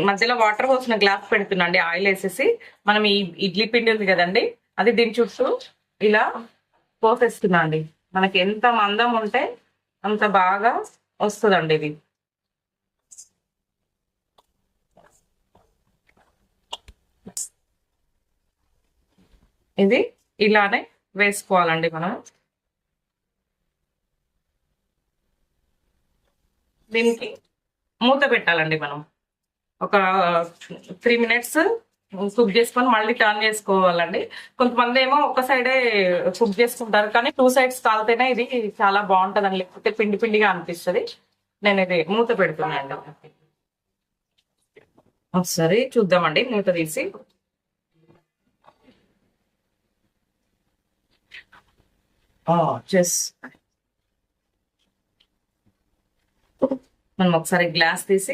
మధ్యలో వాటర్ పోసిన glass పెడుతున్నాండి oil వేసేసి. మనం ఈ ఇడ్లీ పిండి ఉంది కదండి, అది దీని చుట్టూ ఇలా పోసేస్తున్నా అండి. మనకి ఎంత మందం ఉంటే అంత బాగా వస్తుందండి ఇది. ఇది ఇలానే వేసుకోవాలండి మనం. దీనికి మూత పెట్టాలండి మనం. ఒక 3 minutes కుక్ చేసుకొని మళ్ళీ టర్న్ చేసుకోవాలండి. కొంతమంది ఏమో ఒక సైడే కుక్ చేసుకుంటారు, కానీ 2 sides కాలితేనే ఇది చాలా బాగుంటుందండి, లేకపోతే పిండి పిండిగా అనిపిస్తుంది. నేను ఇది మూత పెడుతున్నాను. ఒకసారి చూద్దామండి మూత తీసి. మనం ఒకసారి గ్లాస్ తీసి